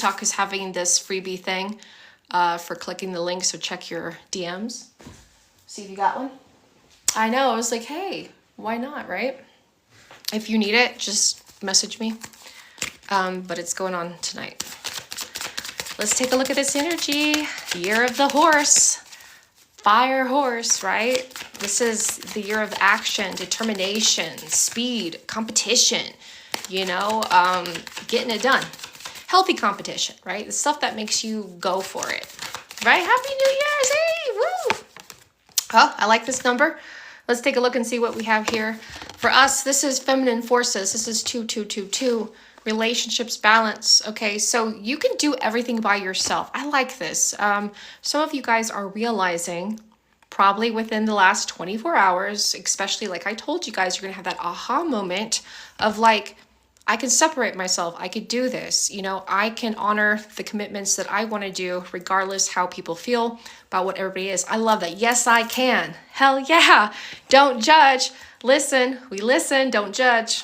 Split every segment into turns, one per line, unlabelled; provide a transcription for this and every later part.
TikTok is having this freebie thing for clicking the link, so check your DMs. See if you got one. I know, I was like, hey, why not, right? If you need it, just message me. But it's going on tonight. Let's take a look at this energy. Year of the horse. Fire horse, right? This is the year of action, determination, speed, competition, you know, getting it done. Healthy competition, right? The stuff that makes you go for it, right? Happy New Year's, hey, woo! Oh, I like this number. Let's take a look and see what we have here. For us, this is feminine forces. This is 2222. Relationships, balance. Okay, so you can do everything by yourself. I like this. Some of you guys are realizing probably within the last 24 hours, especially like I told you guys, you're gonna have that aha moment of like, I can separate myself. I could do this. You know, I can honor the commitments that I want to do regardless how people feel about what everybody is. I love that. Yes, I can. Hell yeah. Don't judge. Listen. We listen. Don't judge.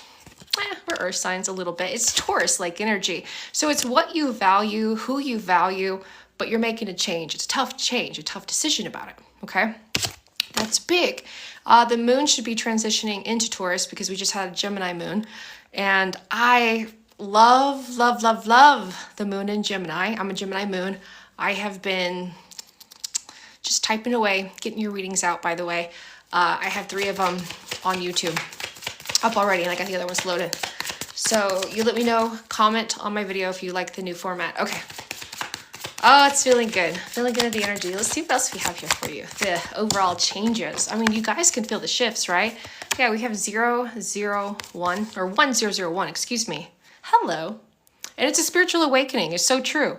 We're earth signs a little bit. It's Taurus-like energy. So it's what you value, who you value, but you're making a change. It's a tough change, a tough decision about it. Okay. That's big. The moon should be transitioning into Taurus because we just had a Gemini moon. And I love, love, love, love the moon in Gemini. I'm a Gemini moon. I have been just typing away, getting your readings out, by the way. I have 3 of them on YouTube up already, and I got the other ones loaded. So you let me know, comment on my video if you like the new format. Okay. Oh, it's feeling good. Feeling good in the energy. Let's see what else we have here for you. The overall changes. I mean, you guys can feel the shifts, right? Yeah, we have 001 or 1001, excuse me. Hello. And it's a spiritual awakening. It's so true.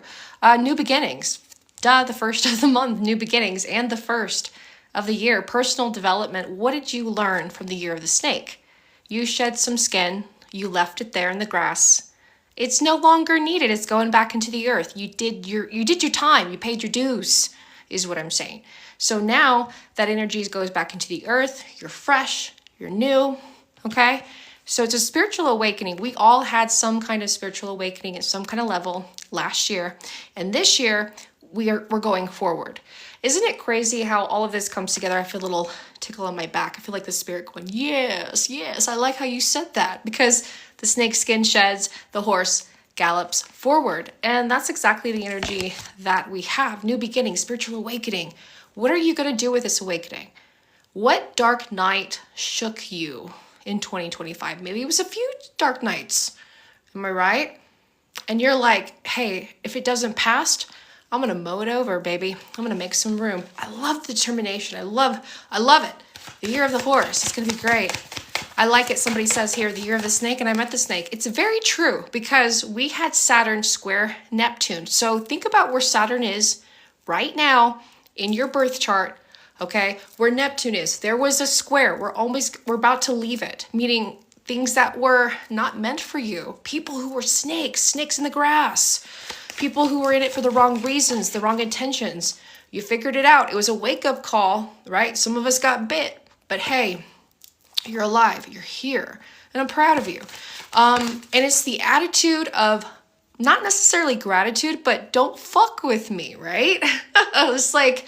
New beginnings. Duh, the first of the month, new beginnings, and the first of the year. Personal development. What did you learn from the year of the snake? You shed some skin. You left it there in the grass. It's no longer needed. It's going back into the earth. You did your time. You paid your dues, is what I'm saying. So now that energy goes back into the earth. You're fresh. You're new. Okay. So it's a spiritual awakening. We all had some kind of spiritual awakening at some kind of level last year. And this year we're going forward. Isn't it crazy how all of this comes together? I feel a little tickle on my back. I feel like the spirit going, yes, yes. I like how you said that, because the snake skin sheds, the horse gallops forward. And that's exactly the energy that we have. New beginning, spiritual awakening. What are you going to do with this awakening? What dark night shook you in 2025? Maybe it was a few dark nights. Am I right? And you're like, hey, if it doesn't pass, I'm going to mow it over, baby. I'm going to make some room. I love the determination. I love it. The year of the horse. It's going to be great. I like it. Somebody says here, the year of the snake, and I met the snake. It's very true, because we had Saturn square Neptune. So think about where Saturn is right now in your birth chart, okay? Where Neptune is. There was a square. We're about to leave it, meaning things that were not meant for you. People who were snakes in the grass. People who were in it for the wrong reasons, the wrong intentions. You figured it out. It was a wake-up call, right? Some of us got bit, but hey, you're alive. You're here, and I'm proud of you. And it's the attitude of not necessarily gratitude, but don't fuck with me, right? It's like,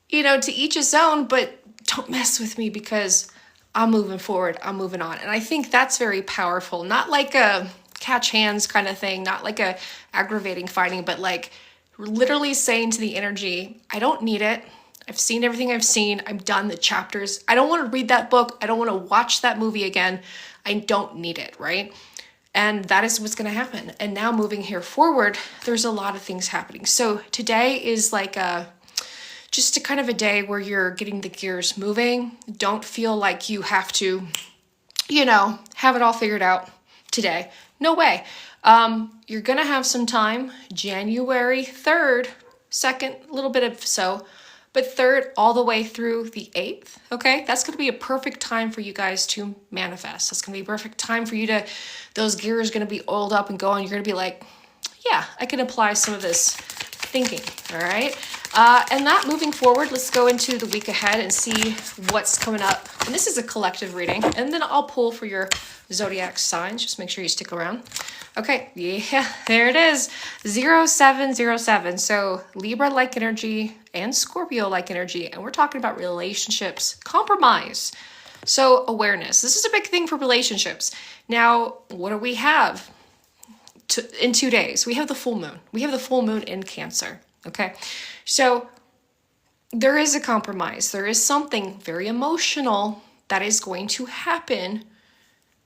you know, to each his own, but don't mess with me because I'm moving forward. I'm moving on. And I think that's very powerful. Not like a catch hands kind of thing, not like a aggravating fighting, but like literally saying to the energy, I don't need it. I've seen everything I've seen. I'm done the chapters. I don't want to read that book. I don't want to watch that movie again. I don't need it, right? And that is what's going to happen. And now moving here forward, there's a lot of things happening. So today is like just a kind of a day where you're getting the gears moving. Don't feel like you have to, you know, have it all figured out today. No way. You're going to have some time, January 3rd, 2nd, a little bit of so, but 3rd all the way through the 8th, okay? That's going to be a perfect time for you guys to manifest. That's going to be a perfect time for you to, those gears are going to be oiled up and going. You're going to be like, yeah, I can apply some of this thinking, all right? And that moving forward, let's go into the week ahead and see what's coming up. And this is a collective reading. And then I'll pull for your zodiac signs. Just make sure you stick around. Okay, yeah, there it is. 0707. So Libra-like energy and Scorpio-like energy. And we're talking about relationships, compromise. So awareness. This is a big thing for relationships. Now, what do we have in 2 days? We have the full moon. We have the full moon in Cancer. Okay, so there is a compromise. There is something very emotional that is going to happen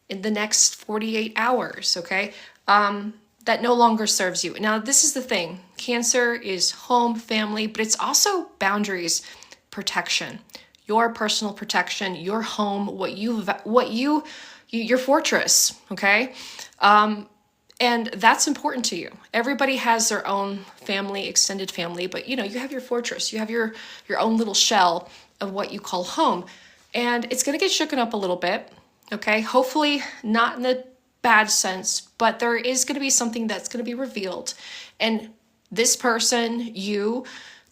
in the next 48 hours, okay, that no longer serves you. Now, this is the thing. Cancer is home, family, but it's also boundaries, protection, your personal protection, your home, your fortress, okay? And that's important to you. Everybody has their own family, extended family, but you have your fortress. You have your own little shell of what you call home. And it's going to get shooken up a little bit, okay? Hopefully not in the bad sense, but there is going to be something that's going to be revealed. And this person, the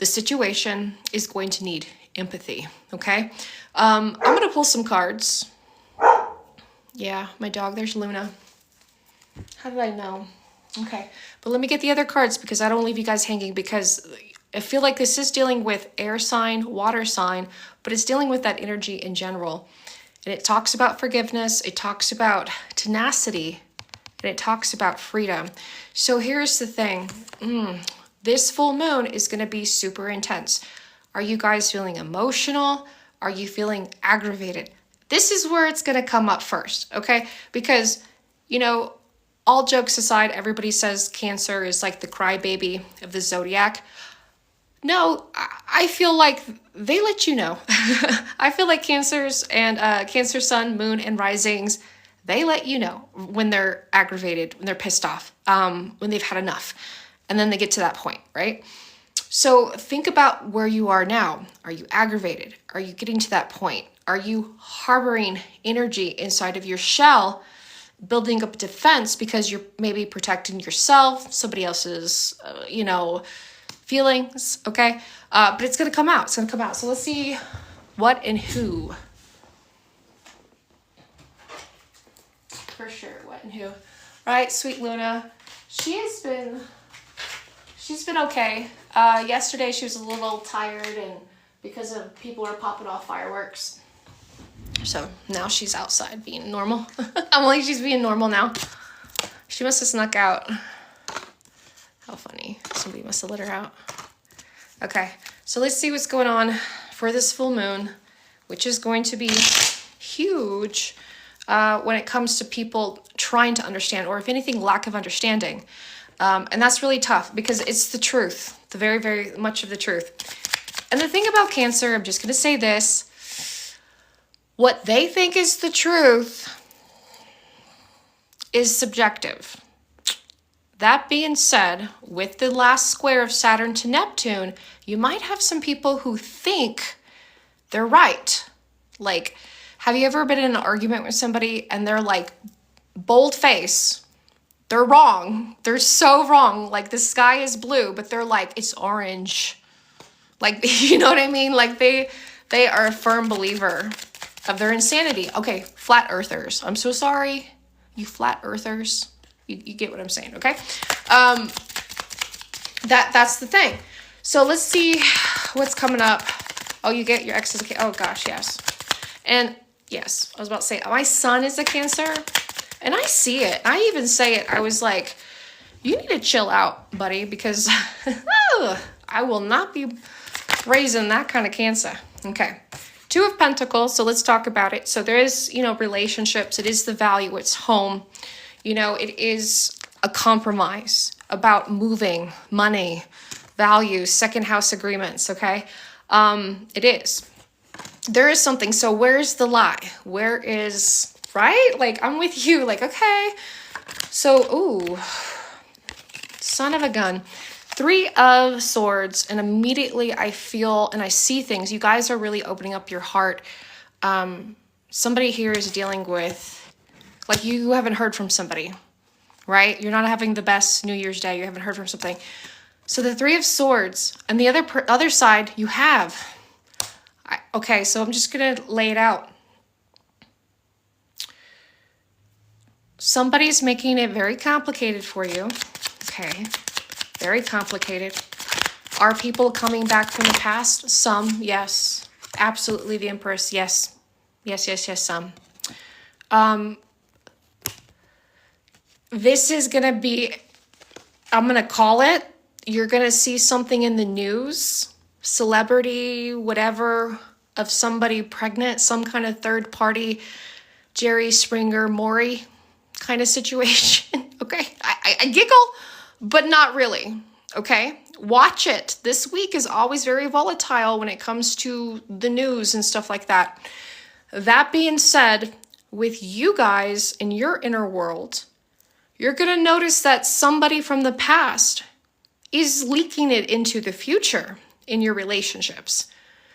situation is going to need empathy, okay? I'm going to pull some cards. Yeah, my dog, there's Luna. How did I know? Okay, but let me get the other cards because I don't leave you guys hanging, because I feel like this is dealing with air sign, water sign, but it's dealing with that energy in general. And it talks about forgiveness, it talks about tenacity, and it talks about freedom. So here's the thing. This full moon is going to be super intense. Are you guys feeling emotional? Are you feeling aggravated? This is where it's going to come up first, okay? Because, all jokes aside, everybody says Cancer is like the crybaby of the zodiac. No, I feel like they let you know. I feel like Cancers and Cancer sun, moon, and risings, they let you know when they're aggravated, when they're pissed off, when they've had enough. And then they get to that point, right? So think about where you are now. Are you aggravated? Are you getting to that point? Are you harboring energy inside of your shell, building up defense because you're maybe protecting yourself, somebody else's, feelings, okay? But it's going to come out. It's going to come out. So let's see what and who. For sure, what and who. All right, sweet Luna. She's been okay. Yesterday she was a little tired and because of people are popping off fireworks. So now she's outside being normal. I'm like, she's being normal now. She must have snuck out. How funny. Somebody must have let her out. Okay, so let's see what's going on for this full moon, which is going to be huge when it comes to people trying to understand, or if anything, lack of understanding. And that's really tough because it's the truth, the very, very much of the truth. And the thing about Cancer, I'm just going to say this. What they think is the truth is subjective. That being said, with the last square of Saturn to Neptune, you might have some people who think they're right. Like, have you ever been in an argument with somebody and they're like, bold face, they're wrong. They're so wrong. Like, the sky is blue, but they're like, it's orange. Like, you know what I mean? Like, they are a firm believer of their insanity. Okay, flat earthers. I'm so sorry, you flat earthers. You get what I'm saying, okay? That's the thing. So let's see what's coming up. Oh, you get your ex's. Oh gosh, yes. And yes, I was about to say, my son is a Cancer, and I see it. I even say it. I was like, you need to chill out, buddy, because I will not be raising that kind of Cancer. Okay. 2 of Pentacles, so let's talk about it. So there is, relationships. It is the value. It's home. It is a compromise about moving, money, values, second house agreements, okay? It is. There is something. So where's the lie? Where is, right? Like, I'm with you. Like, okay. So, ooh, son of a gun. 3 of Swords, and immediately I feel and I see things. You guys are really opening up your heart. Somebody here is dealing with, like, you haven't heard from somebody, right? You're not having the best New Year's Day. You haven't heard from something. So the Three of Swords, and the other side, you have. Okay, so I'm just going to lay it out. Somebody's making it very complicated for you. Okay, very complicated. Are people coming back from the past? Some, yes. Absolutely, the Empress, yes. Yes, yes, yes, some. This is going to be, I'm going to call it, you're going to see something in the news, celebrity, whatever, of somebody pregnant, some kind of third party, Jerry Springer, Maury kind of situation. Okay, I giggle, but not really. Okay, watch it. This week is always very volatile when it comes to the news and stuff like that. That being said, with you guys in your inner world, you're going to notice that somebody from the past is leaking it into the future in your relationships.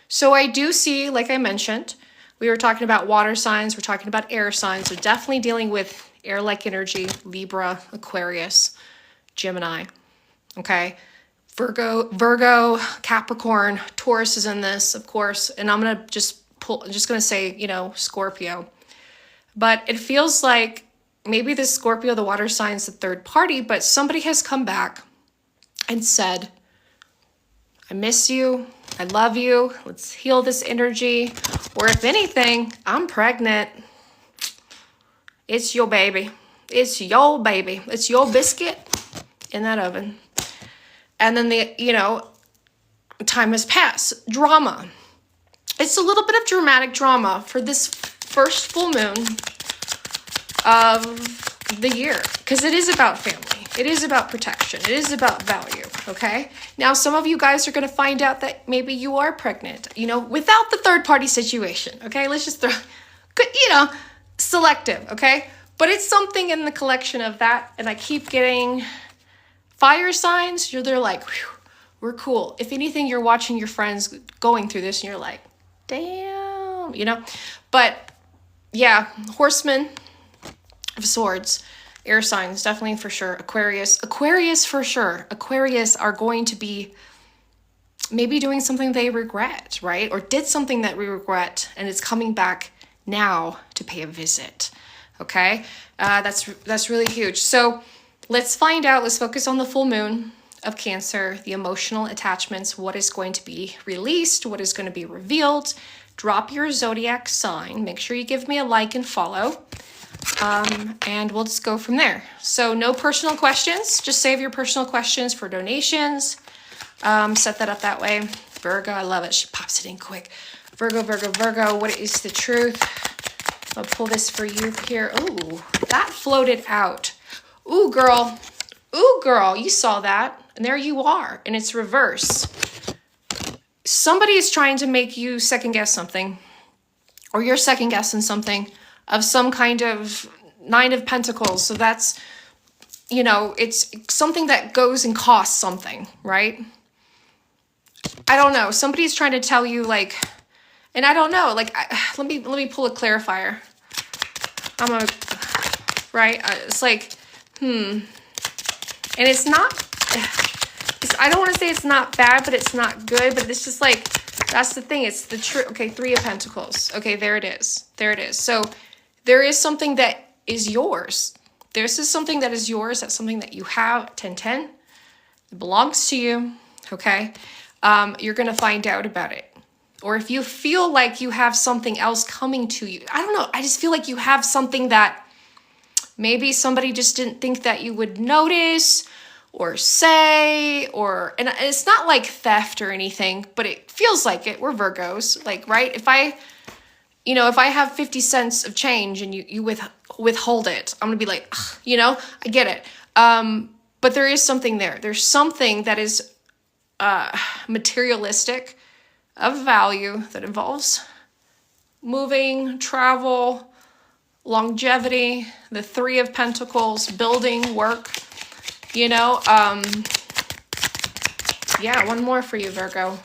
So I do see, like I mentioned, we were talking about water signs, we're talking about air signs, so definitely dealing with air-like energy, Libra, Aquarius, Gemini, okay? Virgo, Capricorn, Taurus is in this, of course, and I'm going to say, you know, Scorpio. But it feels like maybe the Scorpio, the water sign, is the third party, but somebody has come back and said, I miss you, I love you, let's heal this energy. Or if anything, I'm pregnant. It's your baby. It's your baby. It's your biscuit in that oven. And then time has passed. Drama. It's a little bit of dramatic drama for this first full moon of the year, because it is about family. It is about protection. It is about value, okay? Now, some of you guys are going to find out that maybe you are pregnant, you know, without the third party situation, okay? Let's just throw, selective, okay? But it's something in the collection of that, and I keep getting fire signs. They're like, we're cool. If anything, you're watching your friends going through this, and you're like, damn, you know? But, yeah, Horseman of Swords, air signs, definitely for sure. Aquarius for sure. Aquarius are going to be maybe doing something they regret, right? Or did something that we regret, and it's coming back now to pay a visit. Okay, that's really huge. So let's find out. Let's focus on the full moon of Cancer, the emotional attachments, what is going to be released, what is going to be revealed. Drop your zodiac sign. Make sure you give me a like and follow. And we'll just go from there. So no personal questions. Just save your personal questions for donations. Set that up that way. Virgo, I love it. She pops it in quick. Virgo, what is the truth? I'll pull this for you here. Ooh, that floated out. Ooh, girl, you saw that. And there you are. And it's reverse. Somebody is trying to make you second guess something. Or you're second guessing something of some kind of Nine of Pentacles. So that's, you know, it's something that goes and costs something, right? I don't know. Somebody's trying to tell you, like, and I don't know, like, let me pull a clarifier. It's like, and it's not, I don't want to say it's not bad, but it's not good, but it's just like, that's the thing. It's the truth. Okay, Three of Pentacles. Okay, there it is. So there is something that is yours. This is something that is yours. That's something that you have. 10-10. It belongs to you. Okay. You're going to find out about it. Or if you feel like you have something else coming to you, I don't know. I just feel like you have something that maybe somebody just didn't think that you would notice or say, and it's not like theft or anything, but it feels like it. We're Virgos, like, right? If I have 50 cents of change and you withhold it, I'm gonna be like, ugh, I get it. But there is something there. There's something that is materialistic, of value, that involves moving, travel, longevity, the Three of Pentacles, building, work, yeah, one more for you, Virgo.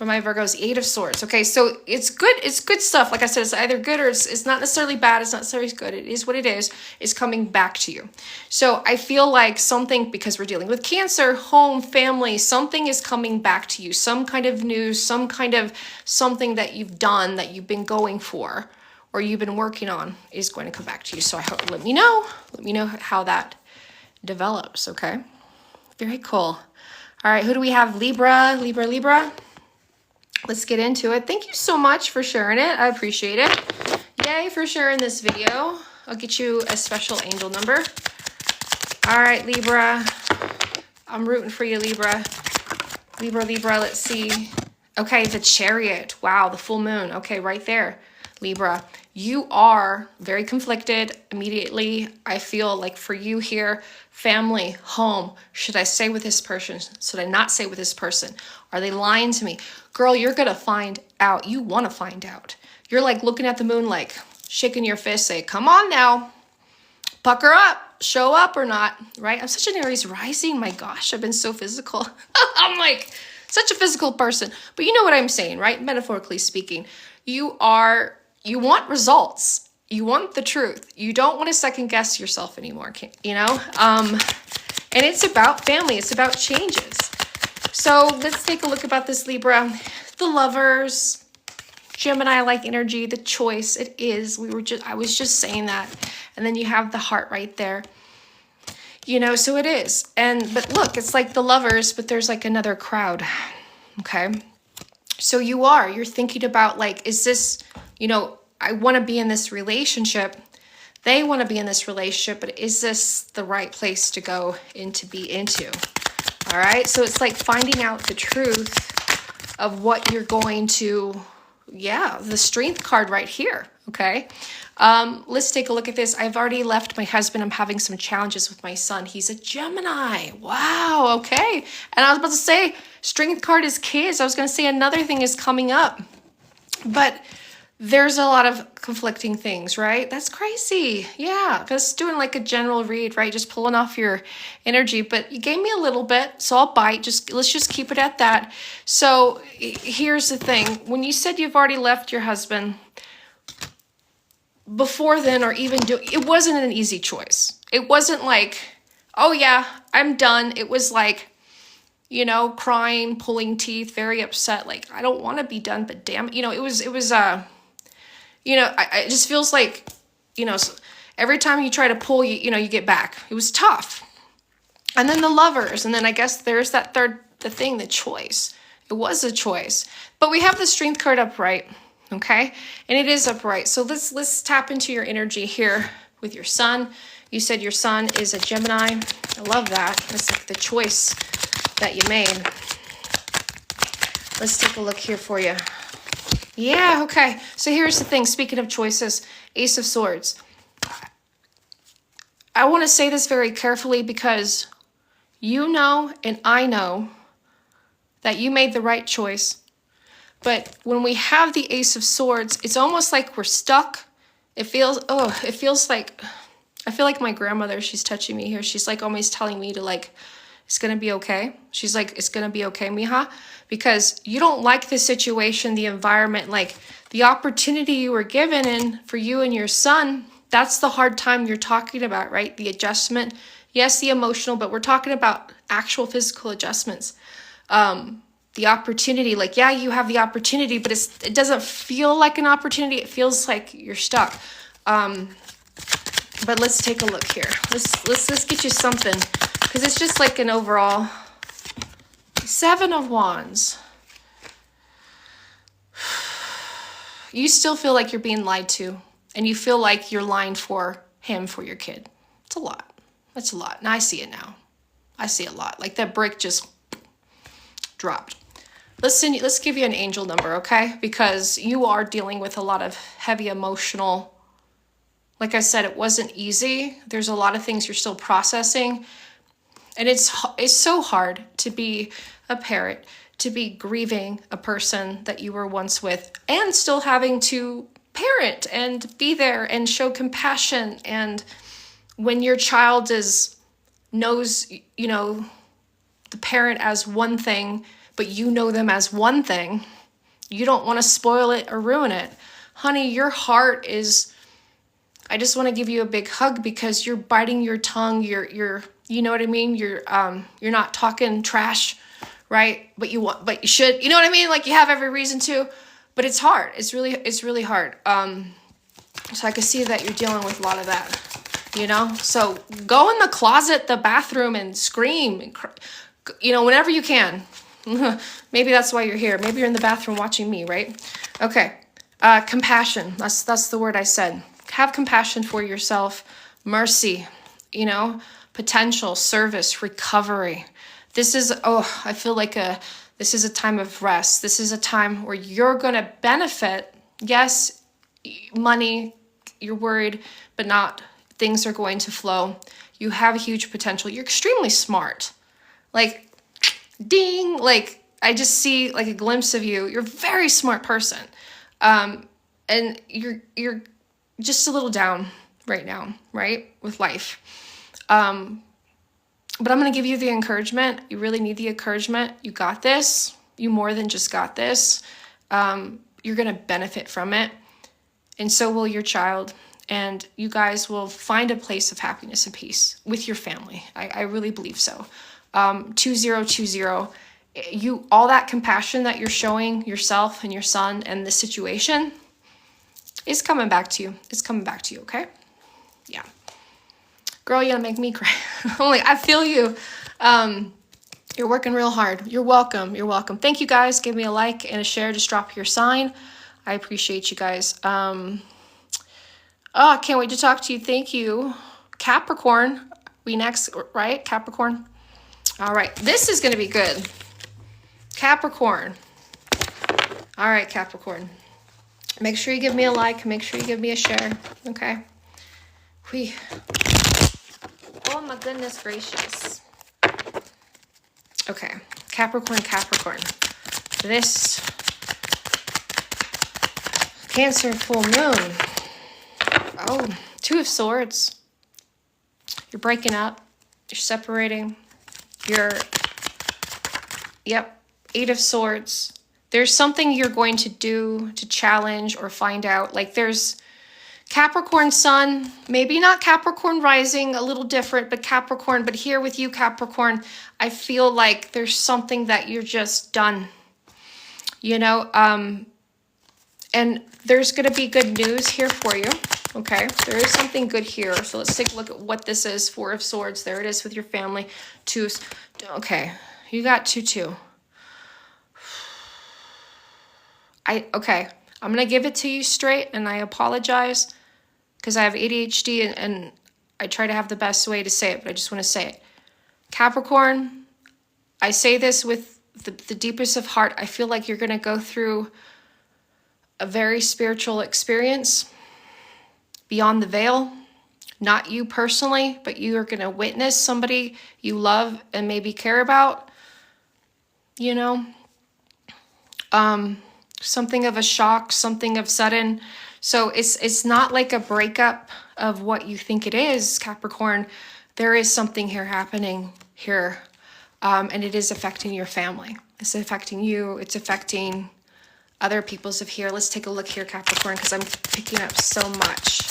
for my Virgos, 8 of Swords. Okay, so it's good stuff. Like I said, it's either good or it's not necessarily bad. It's not necessarily good. It is what it is. It's coming back to you. So I feel like something, because we're dealing with Cancer, home, family, something is coming back to you. Some kind of news, some kind of something that you've done, that you've been going for, or you've been working on, is going to come back to you. So I hope, let me know how that develops, okay? Very cool. All right, who do we have? Libra. Let's get into it. Thank you so much for sharing it. I appreciate it. Yay for sharing this video. I'll get you a special angel number. All right, Libra. I'm rooting for you, Libra. Libra, let's see. Okay, the Chariot. Wow, the full moon. Okay, right there, Libra. You are very conflicted immediately. I feel like for you here, family, home, should I stay with this person? Should I not stay with this person? Are they lying to me? Girl, you're gonna find out. You wanna find out. You're like looking at the moon, like shaking your fist, say, come on now, pucker up, show up or not, right? I'm such an Aries rising. My gosh, I've been so physical. I'm like such a physical person, but you know what I'm saying, right? Metaphorically speaking, you want results. You want the truth. You don't want to second guess yourself anymore, you know? And it's about family. It's about changes. So let's take a look about this, Libra. The Lovers, Gemini-like energy, the choice. It is. I was just saying that. And then you have the heart right there. You know, so it is. But look, it's like the Lovers, but there's like another crowd. Okay? So you're thinking about like, is this, you know, I want to be in this relationship. They want to be in this relationship, but is this the right place to go and to be into? All right. So it's like finding out the truth of what you're going to, the Strength card right here. Okay. Let's take a look at this. I've already left my husband. I'm having some challenges with my son. He's a Gemini. Wow. Okay. And I was about to say, Strength card is kids. I was going to say another thing is coming up, but there's a lot of conflicting things, right? That's crazy. Yeah, just doing like a general read, right? Just pulling off your energy, but you gave me a little bit, so I'll bite. Let's just keep it at that. So here's the thing. When you said you've already left your husband, before then, or even it wasn't an easy choice. It wasn't like, oh yeah, I'm done. It was like, you know, crying, pulling teeth, very upset. Like, I don't want to be done, but damn it. You know, it was, you know, it just feels like, you know, every time you try to pull, you know, you get back. It was tough. And then the Lovers. And then I guess there's that the choice. It was a choice. But we have the Strength card upright, okay? And it is upright. So let's tap into your energy here with your son. You said your son is a Gemini. I love that. It's like the choice that you made. Let's take a look here for you. Yeah, okay. So here's the thing. Speaking of choices, Ace of Swords. I want to say this very carefully because you know and I know that you made the right choice. But when we have the Ace of Swords, it's almost like we're stuck. It feels like, I feel like my grandmother, she's touching me here. She's like always telling me to like, it's going to be okay. She's like, it's going to be okay, mija. Because you don't like the situation, the environment, like the opportunity you were given, and for you and your son, that's the hard time you're talking about, right? The adjustment, yes, the emotional, but we're talking about actual physical adjustments. The opportunity, like, yeah, you have the opportunity, but it doesn't feel like an opportunity. It feels like you're stuck. But let's take a look here. Let's get you something, because it's just like an overall 7 of Wands. You still feel like you're being lied to, and you feel like you're lying for him, for your kid. It's a lot. That's a lot. And I see it now. I see a lot. Like that brick just dropped. Let's give you an angel number, okay? Because you are dealing with a lot of heavy emotional. Like I said, it wasn't easy. There's a lot of things you're still processing. And it's so hard to be a parent, to be grieving a person that you were once with, and still having to parent and be there and show compassion. And when your child knows, you know, the parent as one thing, but but you know them as one thing. You don't want to spoil it or ruin it. Honey, your heart is, I just want to give you a big hug because you're biting your tongue. You're you know what I mean? You're not talking trash, right? But you should, you know what I mean? Like you have every reason to, but it's hard. It's really hard. So I can see that you're dealing with a lot of that, you know? So go in the closet, the bathroom, and scream, and you know, whenever you can. Maybe that's why you're here. Maybe you're in the bathroom watching me, right? Okay. Compassion. That's the word I said. Have compassion for yourself. Mercy, you know, potential, service, recovery. This is, I feel like this is a time of rest. This is a time where you're going to benefit. Yes, money, you're worried, but not. Things are going to flow. You have a huge potential. You're extremely smart. Like, ding, like I just see like a glimpse of you. You're a very smart person. And you're just a little down right now, right? With life. But I'm going to give you the encouragement. You really need the encouragement. You got this. You more than just got this. You're going to benefit from it. And so will your child. And you guys will find a place of happiness and peace with your family. I really believe so. 2020, all that compassion that you're showing yourself and your son and the situation is coming back to you. It's coming back to you, okay? Yeah. Girl, you're gonna make me cry. I'm like, I feel you. You're working real hard. You're welcome. You're welcome. Thank you guys. Give me a like and a share. Just drop your sign. I appreciate you guys. I can't wait to talk to you. Thank you. Capricorn. We next, right? Capricorn. All right, this is going to be good. Capricorn. All right, Capricorn. Make sure you give me a like. Make sure you give me a share. Okay. Oh, my goodness gracious. Okay, Capricorn. This Cancer full moon. Oh, Two of Swords. You're breaking up. You're separating. Eight of Swords. There's something you're going to do to challenge or find out. Like there's Capricorn sun, maybe not Capricorn rising, a little different, but Capricorn. But here with you, Capricorn, I feel like there's something that you're just done. You know, and there's going to be good news here for you. Okay, there is something good here. So let's take a look at what this is. Four of Swords. There it is with your family. Two. Okay, you got 2-2. Okay, I'm going to give it to you straight, and I apologize because I have ADHD and I try to have the best way to say it, but I just want to say it. Capricorn, I say this with the deepest of heart. I feel like you're going to go through a very spiritual experience beyond the veil. Not you personally, but you are going to witness somebody you love and maybe care about, you know, something of a shock, something of sudden. So it's not like a breakup of what you think it is, Capricorn. There is something here happening here, and it is affecting your family. It's affecting you. It's affecting other people's of here. Let's take a look here, Capricorn, because I'm picking up so much.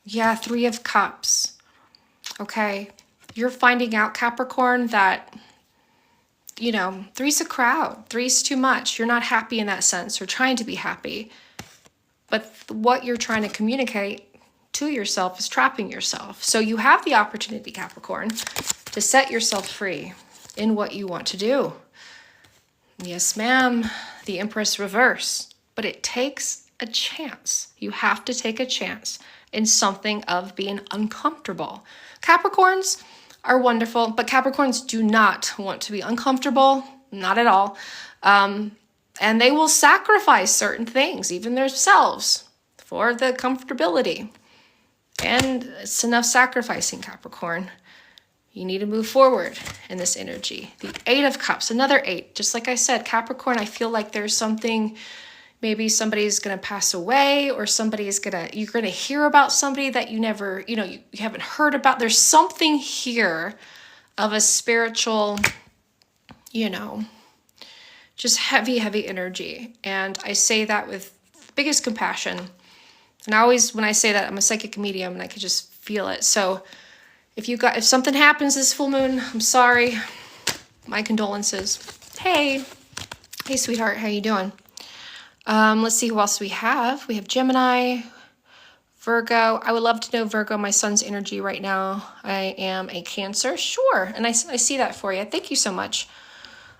Yeah, Three of Cups. Okay, you're finding out, Capricorn, that, you know, three's a crowd. Three's too much. You're not happy in that sense. You're trying to be happy. But what you're trying to communicate to yourself is trapping yourself. So you have the opportunity, Capricorn, to set yourself free in what you want to do. Yes, ma'am. The Empress reverse. But it takes a chance. You have to take a chance in something of being uncomfortable. Capricorns are wonderful, but Capricorns do not want to be uncomfortable, not at all. And they will sacrifice certain things, even themselves, for the comfortability. And it's enough sacrificing, Capricorn. You need to move forward in this energy. The Eight of Cups, another 8. Just like I said, Capricorn, I feel like there's something. Maybe somebody's going to pass away, or you're going to hear about somebody that you never, you haven't heard about. There's something here of a spiritual, you know, just heavy, heavy energy. And I say that with the biggest compassion. And I always, when I say that, I'm a psychic medium and I could just feel it. So if something happens this full moon, I'm sorry. My condolences. Hey, sweetheart, how you doing? Let's see who else we have. We have Gemini, Virgo. I would love to know, Virgo, my son's energy right now. I am a Cancer. Sure. And I see that for you. Thank you so much.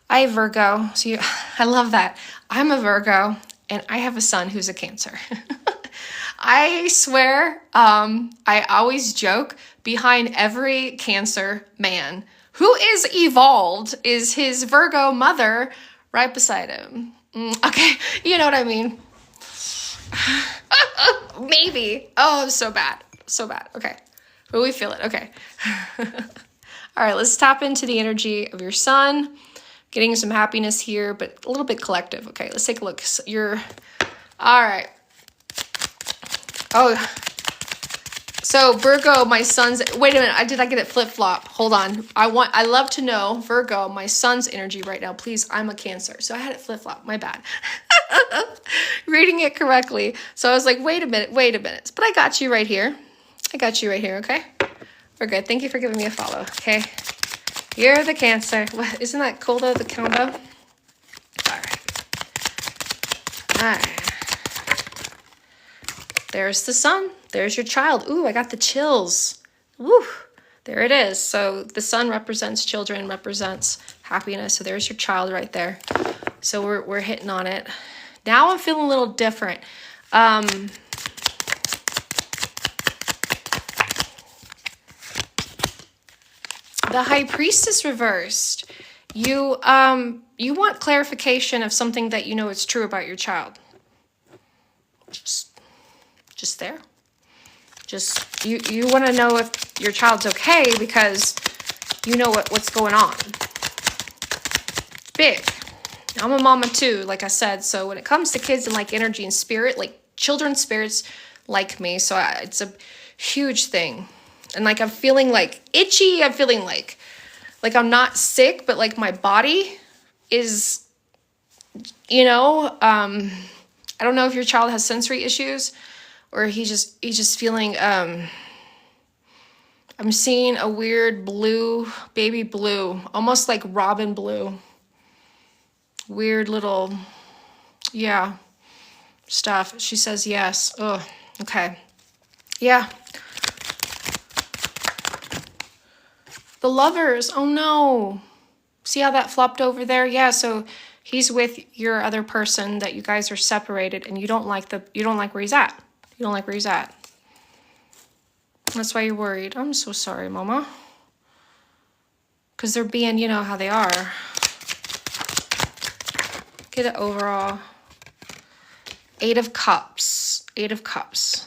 I have Virgo. So I love that. I'm a Virgo and I have a son who's a Cancer. I swear, I always joke, behind every Cancer man who is evolved is his Virgo mother right beside him. Okay, you know what I mean? Maybe. Oh, so bad. So bad. Okay. But we feel it. Okay. All right, let's tap into the energy of your son. Getting some happiness here, but a little bit collective. Okay, let's take a look. All right. Oh, so Virgo, my son's, wait a minute, did I get it flip-flop? Hold on. I love to know, Virgo, my son's energy right now. Please, I'm a Cancer. So I had it flip-flop, my bad. Reading it correctly. So I was like, wait a minute. But I got you right here. Okay? We're good. Thank you for giving me a follow, okay? You're the Cancer. What, isn't that cool though, the combo? All right. There's the sun. There's your child. Ooh, I got the chills. Woo. There it is. So the sun represents children, represents happiness. So there's your child right there. So we're hitting on it. Now I'm feeling a little different. The High Priestess reversed. You want clarification of something that you know is true about your child. Just there. Just you want to know if your child's okay because you know what's going on. Big. I'm a mama too, like I said. So when it comes to kids and like energy and spirit, like children's spirits like me. So it's a huge thing. And like I'm feeling like itchy. I'm feeling like I'm not sick, but like my body is, you know, I don't know if your child has sensory issues or he's just feeling, I'm seeing a weird blue, baby blue, almost like robin blue. Weird little, yeah, stuff. She says yes. Oh, okay. Yeah. The Lovers. Oh no. See how that flopped over there? Yeah, so he's with your other person that you guys are separated and you don't like where he's at. You don't like where he's at. That's why you're worried. I'm so sorry, Mama. Because they're being, you know how they are. Get it overall. 8 of Cups. 8 of Cups.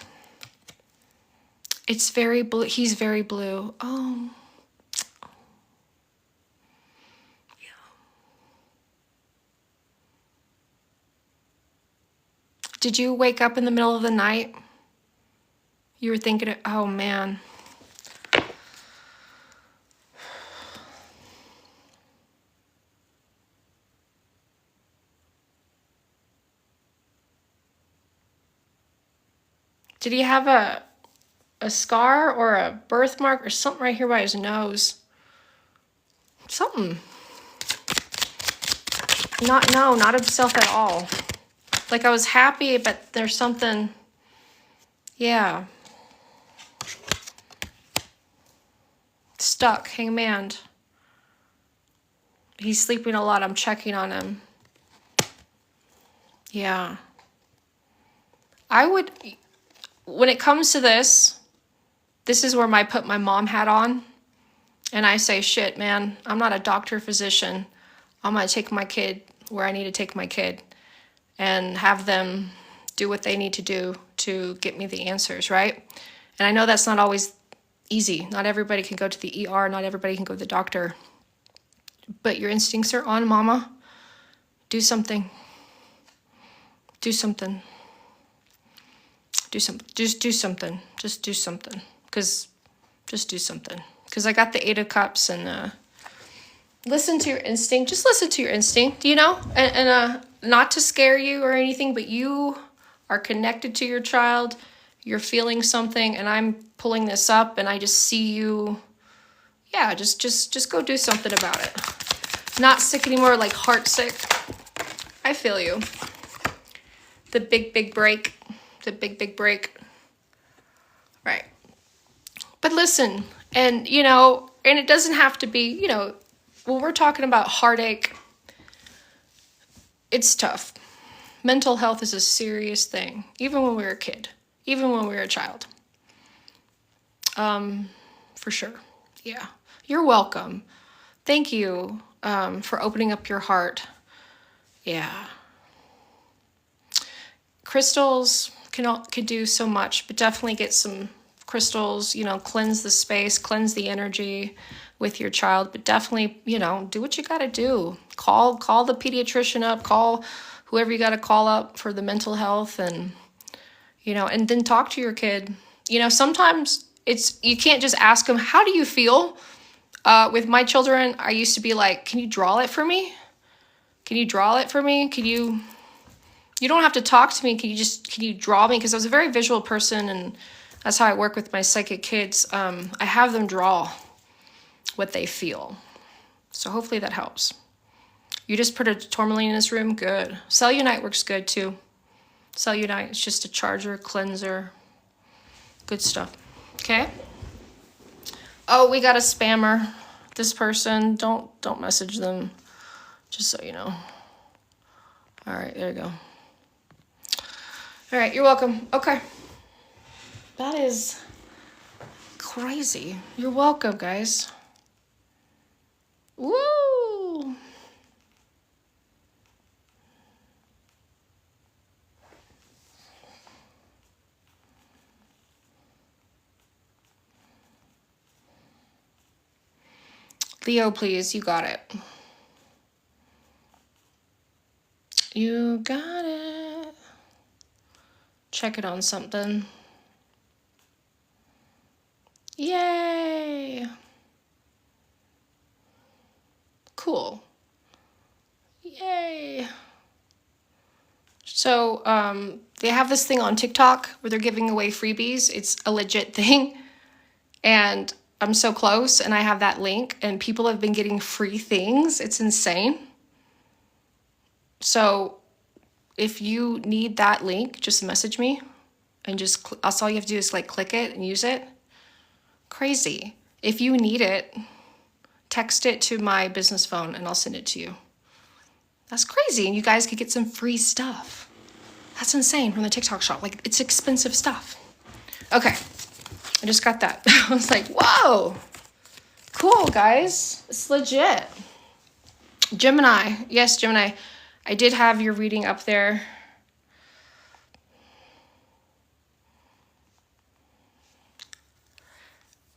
It's very blue. He's very blue. Oh. Yeah. Did you wake up in the middle of the night? You were thinking, oh man. Did he have a scar or a birthmark or something right here by his nose? Something. Not himself at all. Like I was happy, but there's something, yeah. Stuck, hangman. He's sleeping a lot. I'm checking on him. Yeah. I would, when it comes to this is where I put my mom hat on. And I say, shit, man, I'm not a doctor, physician. I'm going to take my kid where I need to take my kid and have them do what they need to do to get me the answers, right? And I know that's not always easy. Not everybody can go to the ER. Not everybody can go to the doctor. But your instincts are on, Mama. Do something. Do something. Do something. Just do something. Just do something. Just do something. Because I got the 8 of Cups and listen to your instinct. Just listen to your instinct, you know, and not to scare you or anything, but you are connected to your child. You're feeling something, and I'm pulling this up, and I just see you. Yeah, just go do something about it. Not sick anymore, like heart sick. I feel you. The big break. The big break. Right. But listen, and you know, and it doesn't have to be, you know, when we're talking about heartache, it's tough. Mental health is a serious thing, even when we were a kid, even when we were a child. For sure. Yeah. You're welcome. Thank you for opening up your heart. Yeah. Crystals can do so much, but definitely get some crystals, you know, cleanse the space, cleanse the energy with your child, but definitely, you know, do what you got to do. Call the pediatrician up, call whoever you got to call up for the mental health, and, you know, and then talk to your kid. You know, sometimes you can't just ask them, how do you feel? With my children, I used to be like, can you draw it for me? Can you draw it for me? You don't have to talk to me. Can you draw me? Because I was a very visual person, and that's how I work with my psychic kids. I have them draw what they feel. So hopefully that helps. You just put a tourmaline in this room? Good. Cellunite works good too. Cellunite is just a charger, cleanser. Good stuff. Okay. Oh, we got a spammer. This person, don't message them. Just so you know. All right, there you go. All right, you're welcome. Okay. That is crazy. You're welcome, guys. Woo! Leo, please, you got it. You got it. Check it on something. Yay! Cool. Yay! So, they have this thing on TikTok where they're giving away freebies. It's a legit thing. And I'm so close, and I have that link, and people have been getting free things. It's insane. So if you need that link, just message me, and that's all you have to do is like click it and use it. Crazy. If you need it, text it to my business phone and I'll send it to you. That's crazy. And you guys could get some free stuff. That's insane from the TikTok shop. Like, it's expensive stuff. Okay. I just got that. I was like, whoa. Cool, guys. It's legit. Gemini. Yes, Gemini. I did have your reading up there.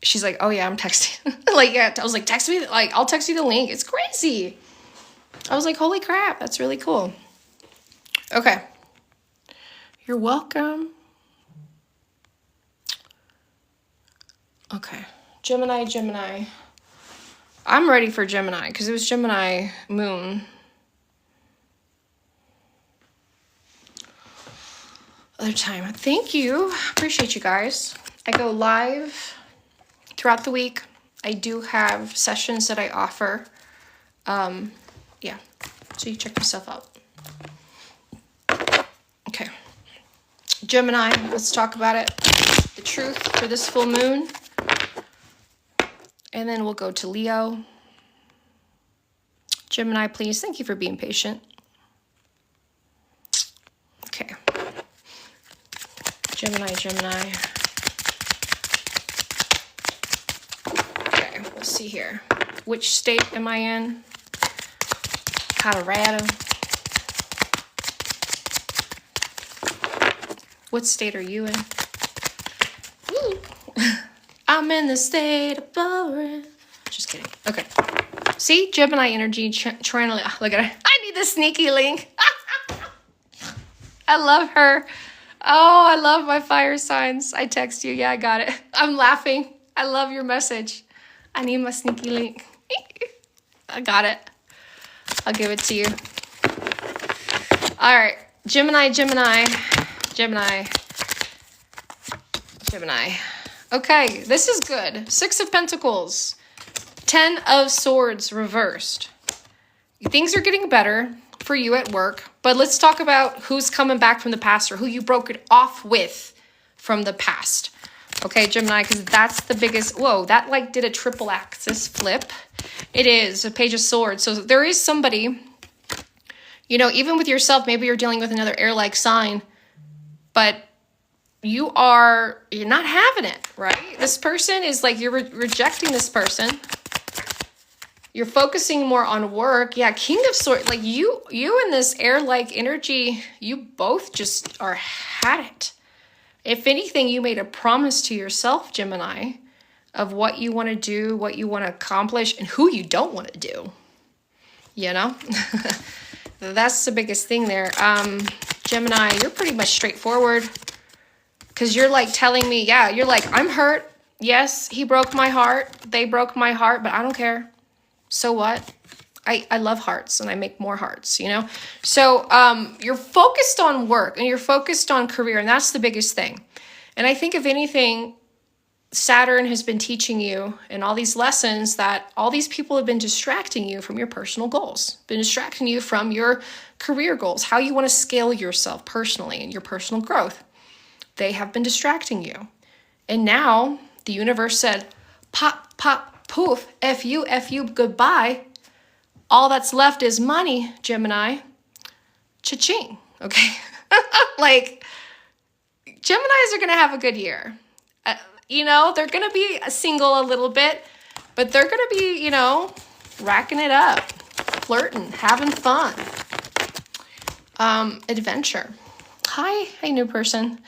She's like, oh yeah, I'm texting. Like, yeah, I was like, text me. Like, I'll text you the link. It's crazy. I was like, holy crap. That's really cool. Okay. You're welcome. Okay. Gemini. I'm ready for Gemini because it was Gemini moon. Other time. Thank you. Appreciate you guys. I go live throughout the week. I do have sessions that I offer. Yeah. So you check yourself out. Okay. Gemini, let's talk about it. The truth for this full moon. And then we'll go to Leo. Gemini, please. Thank you for being patient. Okay. Gemini. Okay, let's see here. Which state am I in? Colorado. What state are you in? Woo. I'm in the state of boring. Just kidding. Okay. See? Gemini energy trying to... Look at her. I need the sneaky link. I love her. Oh, I love my fire signs. I text you. Yeah, I got it. I'm laughing. I love your message. I need my sneaky link. I got it. I'll give it to you. All right. Gemini, Gemini, Gemini, Gemini. Okay, this is good. 6 of Pentacles. 10 of Swords reversed. Things are getting better for you at work, but let's talk about who's coming back from the past or who you broke it off with from the past. Okay, Gemini, because that's the biggest, whoa, that like did a triple axis flip. It is a Page of Swords. So there is somebody, you know, even with yourself, maybe you're dealing with another air-like sign, but you're not having it, right? This person is like, you're rejecting this person. You're focusing more on work. Yeah, King of Swords, like you and this air-like energy, you both just are had it. If anything, you made a promise to yourself, Gemini, of what you want to do, what you want to accomplish, and who you don't want to do. You know? That's the biggest thing there. Gemini, you're pretty much straightforward. Because you're like telling me, yeah, you're like, I'm hurt. Yes, he broke my heart. They broke my heart, but I don't care. So what? I love hearts and I make more hearts, you know? So you're focused on work and you're focused on career, and that's the biggest thing. And I think if anything, Saturn has been teaching you and all these lessons that all these people have been distracting you from your personal goals, been distracting you from your career goals, how you want to scale yourself personally and your personal growth. They have been distracting you. And now the universe said, pop, pop, poof, F you, goodbye. All that's left is money, Gemini. Cha-ching, okay? Like, Geminis are going to have a good year. You know, they're going to be single a little bit, but they're going to be, you know, racking it up, flirting, having fun. Adventure. Hi, new person.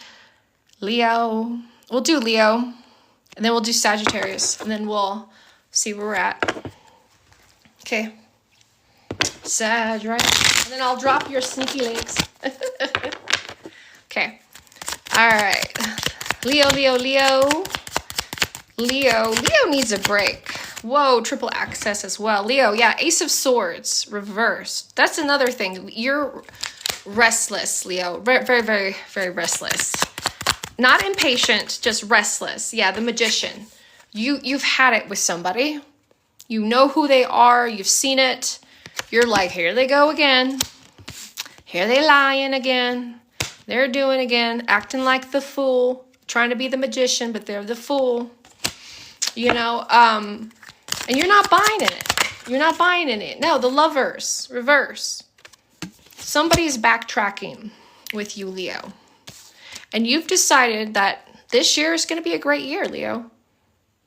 Leo. We'll do Leo, and then we'll do Sagittarius, and then we'll see where we're at. Okay. Sag, right? And then I'll drop your sneaky links. Okay. All right. Leo. Leo needs a break. Whoa, triple access as well. Leo, yeah, Ace of Swords, reversed. That's another thing. You're restless, Leo. Very, very, very, very restless. Not impatient, just restless. Yeah, the Magician. You've had it with somebody. You know who they are. You've seen it. You're like, here they go again. Here they lying again. They're doing again, acting like the fool, trying to be the magician, but they're the fool. You know, and you're not buying in it. You're not buying in it. No, the Lovers, reverse. Somebody's backtracking with you, Leo. And you've decided that this year is going to be a great year, Leo.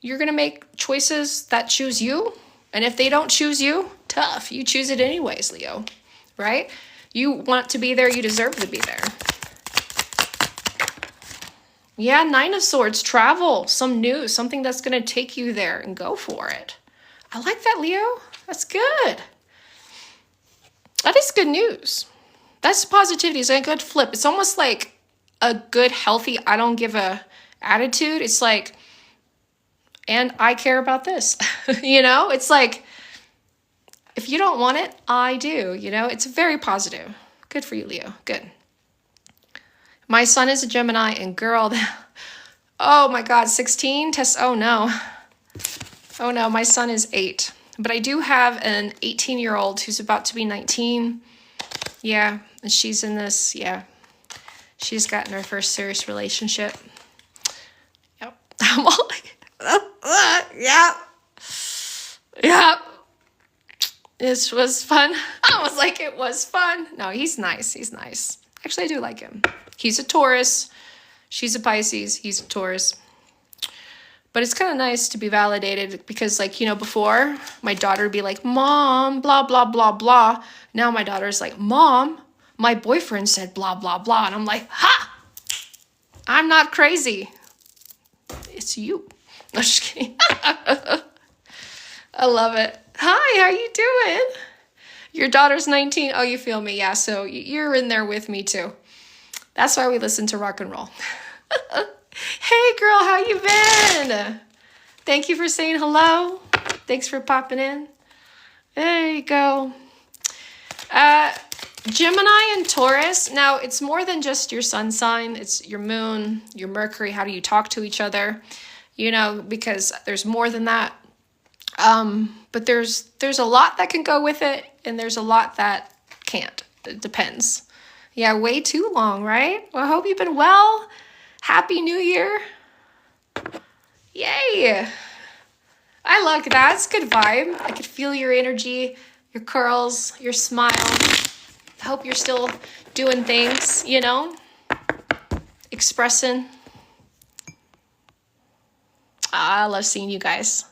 You're going to make choices that choose you. And if they don't choose you, tough. You choose it anyways, Leo. Right? You want to be there. You deserve to be there. Yeah, Nine of Swords, travel, some news, something that's going to take you there, and go for it. I like that, Leo. That's good. That is good news. That's positivity. It's a good flip. It's almost like a good, healthy, I don't give a attitude. It's like, and I care about this. You know, it's like, if you don't want it, I do. You know, it's very positive. Good for you, Leo. Good. My son is a Gemini, and girl, oh my God, 16 tests. Oh no. Oh no, my son is 8. But I do have an 18-year-old who's about to be 19. Yeah, and she's in this, yeah. She's gotten her first serious relationship. Yep. I'm all like, yeah. Yeah. This was fun. I was like, it was fun. No, he's nice. He's nice. Actually, I do like him. He's a Taurus. She's a Pisces. He's a Taurus. But it's kind of nice to be validated because, like, you know, before my daughter would be like, Mom, blah, blah, blah, blah. Now my daughter's like, Mom, my boyfriend said blah, blah, blah. And I'm like, ha! I'm not crazy. It's you. No, just kidding. I love it. Hi, how you doing? Your daughter's 19. Oh, you feel me? Yeah, so you're in there with me too. That's why we listen to rock and roll. Hey, girl, how you been? Thank you for saying hello. Thanks for popping in. Hey. you go. Gemini and Taurus. Now, it's more than just your sun sign. It's your moon, your Mercury. How do you talk to each other? You know, because there's more than that. But there's a lot that can go with it, and there's a lot that can't. It depends. Yeah, way too long, right? Well, I hope you've been well. Happy New Year. Yay. I like that. It's a good vibe. I could feel your energy, your curls, your smile. I hope you're still doing things, you know, expressing. I love seeing you guys.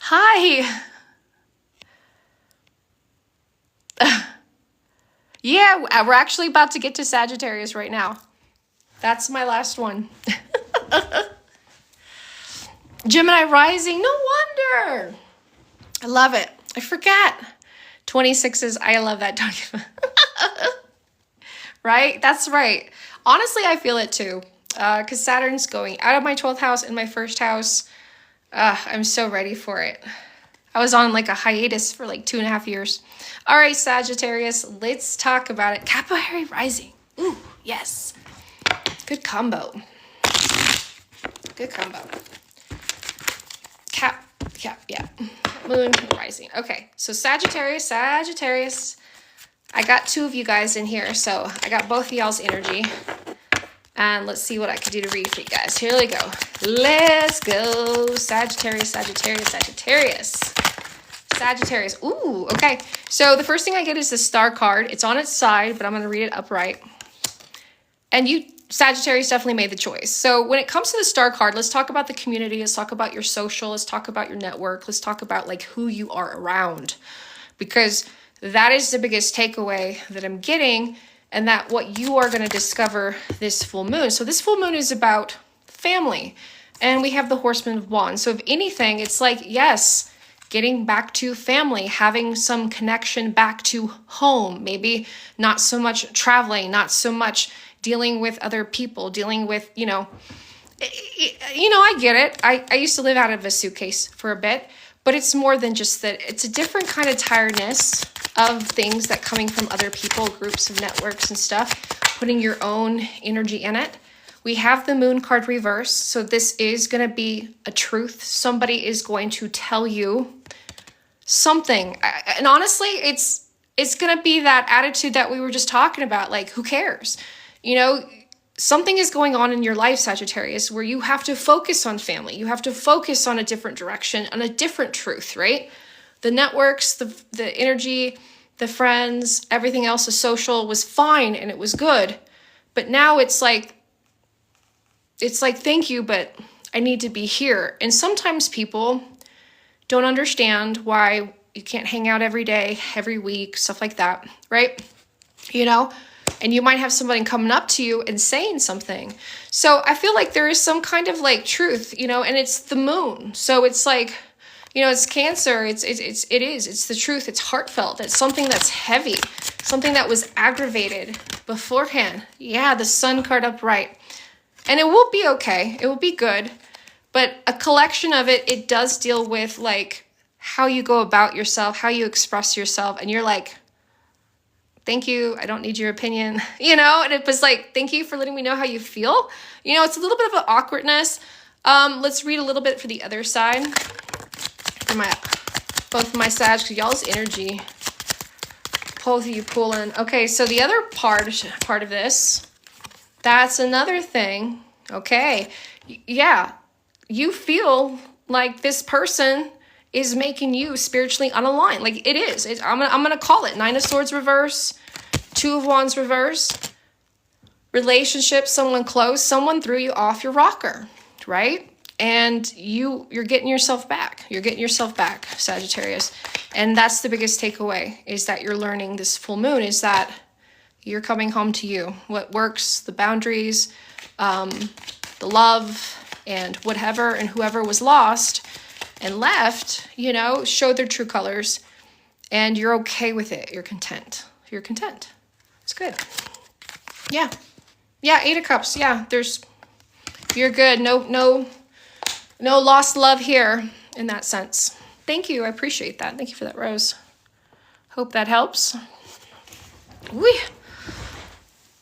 Hi. Yeah, we're actually about to get to Sagittarius right now. That's my last one. Gemini rising, no wonder. I love it. I forget. 26s, I love that document. Right? That's right. Honestly, I feel it too. Because Saturn's going out of my 12th house in my first house. I'm so ready for it. I was on like a hiatus for like 2.5 years. All right, Sagittarius, let's talk about it. Capricorn rising. Ooh, yes. Good combo. Good combo. Yeah. Moon rising. Okay, so Sagittarius. I got 2 of you guys in here, so I got both of y'all's energy. And let's see what I can do to read for you guys. Here we go. Let's go. Sagittarius. Ooh, okay. So the first thing I get is the star card. It's on its side, but I'm going to read it upright. And you, Sagittarius, definitely made the choice. So when it comes to the star card, let's talk about the community. Let's talk about your social. Let's talk about your network. Let's talk about like who you are around. Because that is the biggest takeaway that I'm getting, and that what you are going to discover this full moon. So this full moon is about family, and we have the Horseman of Wands. So if anything, it's like, yes, getting back to family, having some connection back to home, maybe not so much traveling, not so much dealing with other people, dealing with, I get it. I used to live out of a suitcase for a bit, but it's more than just that. It's a different kind of tiredness of things that coming from other people, groups of networks and stuff, putting your own energy in it. We have the moon card reverse. So this is going to be a truth. Somebody is going to tell you something. And honestly, it's going to be that attitude that we were just talking about. Like, who cares? Something is going on in your life, Sagittarius, where you have to focus on family. You have to focus on a different direction, on a different truth, right? The networks, the energy, the friends, everything else, the social was fine and it was good. But now it's like, thank you, but I need to be here. And sometimes people don't understand why you can't hang out every day, every week, stuff like that, right? And you might have somebody coming up to you and saying something. So I feel like there is some kind of like truth, and it's the moon. So it's like, it's Cancer. It's the truth. It's heartfelt. It's something that's heavy, something that was aggravated beforehand. Yeah, the Sun card upright. And it will be okay. It will be good. But a collection of it does deal with like how you go about yourself, how you express yourself. And you're like, thank you. I don't need your opinion, and it was like, thank you for letting me know how you feel. It's a little bit of an awkwardness. Let's read a little bit for the other side. For both of my Sag, because y'all's energy, both of you pulling. Okay, so the other part of this, that's another thing. Okay, yeah, you feel like this person is making you spiritually unaligned. Like it is. I'm gonna call it 9 of Swords reverse, 2 of Wands reverse. Relationship, someone close, someone threw you off your rocker, right? And you're getting yourself back. You're getting yourself back, Sagittarius. And that's the biggest takeaway, is that you're learning this full moon, is that you're coming home to you. What works, the boundaries, the love, and whatever and whoever was lost and left, showed their true colors, and you're okay with it. You're content. It's good. Yeah, 8 of Cups. Yeah, you're good. No lost love here in that sense. Thank you. I appreciate that. Thank you for that, Rose. Hope that helps. Whee!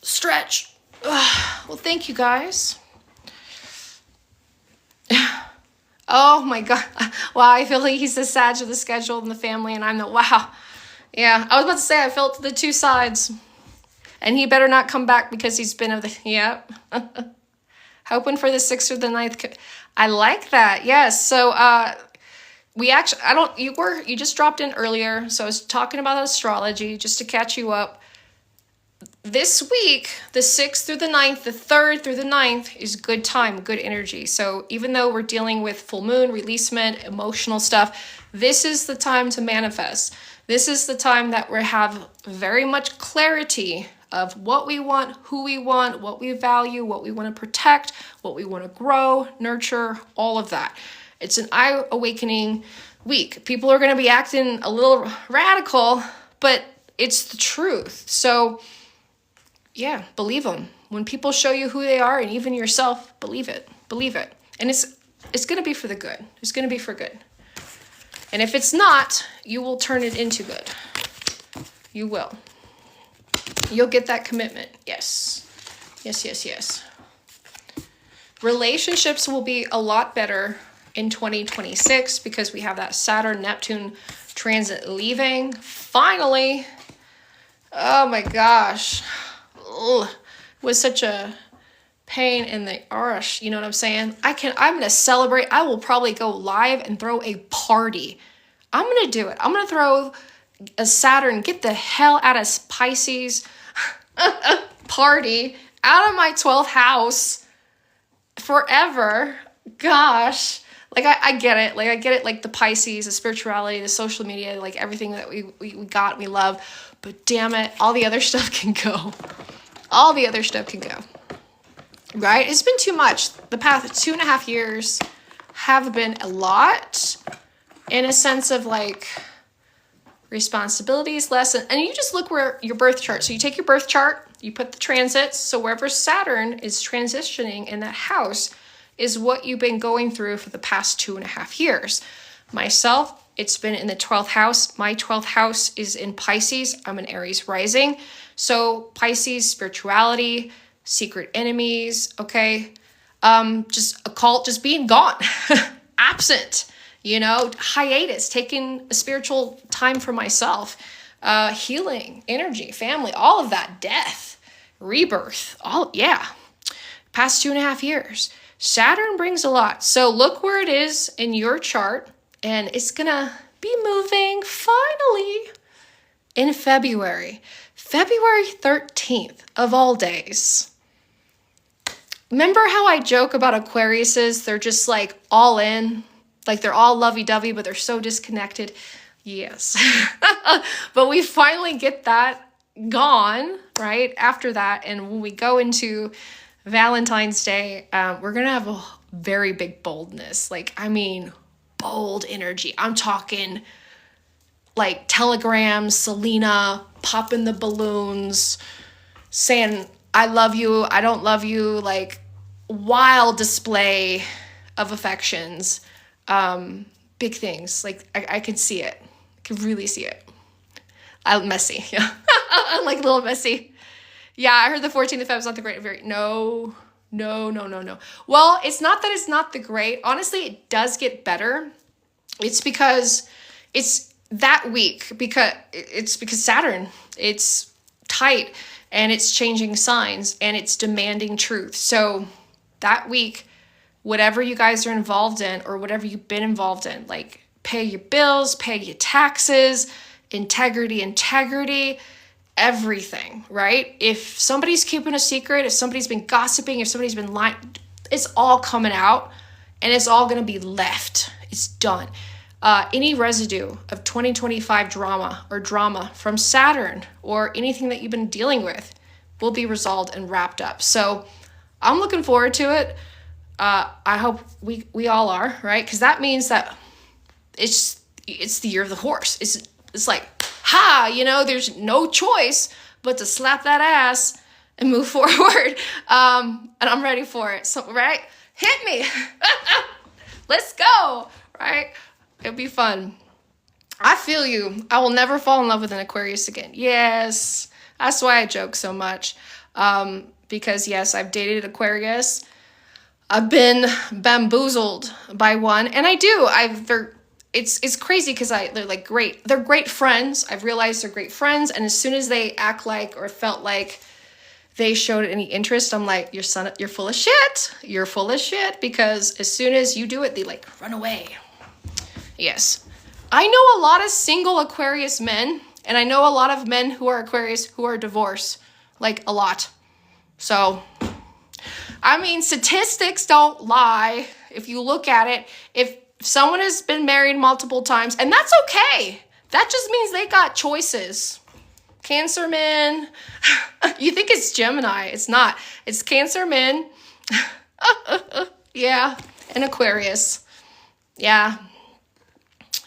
Stretch. Well, thank you guys. Oh my God. Wow, I feel like he's the Sag of the schedule and the family, and I'm the, wow. Yeah, I was about to say I felt the two sides. And he better not come back because he's been of the, yep. Hoping for the 6th or the 9th. I like that. Yes. So we actually, you just dropped in earlier. So I was talking about astrology just to catch you up. This week, the 6th through the 9th, the 3rd through the 9th is good time, good energy. So even though we're dealing with full moon, releasement, emotional stuff, this is the time to manifest. This is the time that we have very much clarity of what we want, who we want, what we value, what we want to protect, what we want to grow, nurture, all of that. It's an eye-awakening week. People are going to be acting a little radical, but it's the truth. So yeah, believe them. When people show you who they are, and even yourself, believe it. Believe it. And it's going to be for the good. It's going to be for good. And if it's not, you will turn it into good. You will. You'll get that commitment. Yes. Yes, yes, yes. Relationships will be a lot better in 2026 because we have that Saturn-Neptune transit leaving. Finally. Oh my gosh. Ugh. Was such a pain in the arse. You know what I'm saying? I'm going to celebrate. I will probably go live and throw a party. I'm going to do it. I'm going to throw a Saturn, get the hell out of Pisces party out of my 12th house forever. Gosh. Like, I get it. Like, I get it. Like the Pisces, the spirituality, the social media, like everything that we got, we love. But damn it, all the other stuff can go. All the other stuff can go. Right? It's been too much. The past 2.5 years have been a lot in a sense of like responsibilities, lesson. And you just look where your birth chart. So you take your birth chart, you put the transits. So wherever Saturn is transitioning in that house is what you've been going through for the past 2.5 years. Myself, it's been in the 12th house. My 12th house is in Pisces. I'm an Aries rising. So Pisces, spirituality, secret enemies, okay? Just occult, just being gone, absent, you know, hiatus, taking a spiritual time for myself, healing, energy, family, all of that, death, rebirth, all, yeah. Past 2.5 years. Saturn brings a lot. So look where it is in your chart, and it's gonna be moving finally in February 13th of all days. Remember how I joke about Aquariuses? They're just like all in, like they're all lovey-dovey, but they're so disconnected. Yes. But we finally get that gone, right? After that, and when we go into Valentine's Day, we're going to have a very big boldness. Like, I mean, bold energy. I'm talking like telegrams, Selena, popping the balloons, saying, I love you, I don't love you, like wild display of affections. Big things. Like, I can see it. I can really see it. I'm messy. Yeah. I'm like a little messy. Yeah, I heard the 14th of Feb is not the great. No. Well, it's not that it's not the great. Honestly, it does get better. It's because it's that week, because Saturn, it's tight and it's changing signs and it's demanding truth. So that week, whatever you guys are involved in or whatever you've been involved in, like pay your bills, pay your taxes, integrity, everything, right? If somebody's keeping a secret, if somebody's been gossiping, if somebody's been lying, it's all coming out and it's all going to be left. It's done. Any residue of 2025 drama from Saturn or anything that you've been dealing with will be resolved and wrapped up. So I'm looking forward to it. I hope we all are, right? Because that means that it's the year of the horse. It's like, ha, you know, there's no choice but to slap that ass and move forward. And I'm ready for it. So, right? Hit me. Let's go, right? It'll be fun. I feel you. I will never fall in love with an Aquarius again. Yes. That's why I joke so much. Because yes, I've dated Aquarius. I've been bamboozled by one, and I do. It's crazy because they're like great. They're great friends. I've realized they're great friends, and as soon as they act like or felt like they showed any interest, I'm like, you're full of shit. You're full of shit, because as soon as you do it, they like run away. Yes. I know a lot of single Aquarius men, and I know a lot of men who are Aquarius who are divorced, like a lot. So, I mean, statistics don't lie. If you look at it, if someone has been married multiple times, and that's okay. That just means they got choices. Cancer men, you think it's Gemini. It's not. It's Cancer men. Yeah, and Aquarius. Yeah.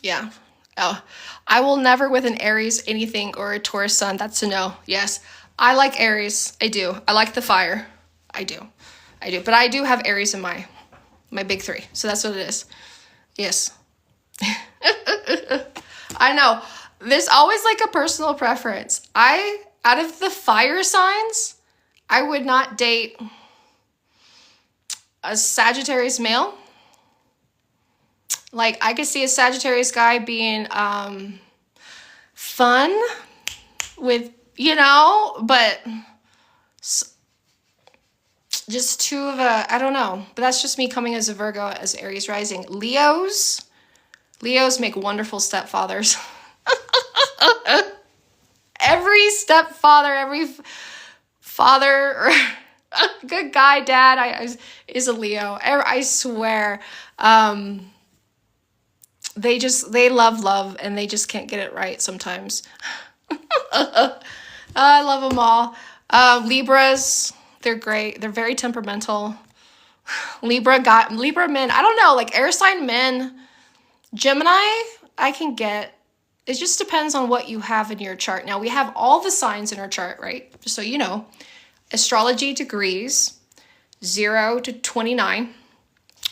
Yeah. Oh, I will never with an Aries anything, or a Taurus sun. That's a no. Yes. I like Aries. I do. I like the fire. I do. But I do have Aries in my big three. So that's what it is. Yes. I know. There's always like a personal preference. Out of the fire signs, I would not date a Sagittarius male. Like, I could see a Sagittarius guy being fun with, but just two of I don't know. But that's just me coming as a Virgo, as Aries rising. Leos make wonderful stepfathers. Every stepfather, every father, or good guy, dad, is a Leo. I swear. They love, and they just can't get it right sometimes. I love them all. Libras, they're great. They're very temperamental. Libra men, I don't know, like air sign men. Gemini, I can get. It just depends on what you have in your chart. Now, we have all the signs in our chart, right? Just so you know. Astrology degrees, 0 to 29.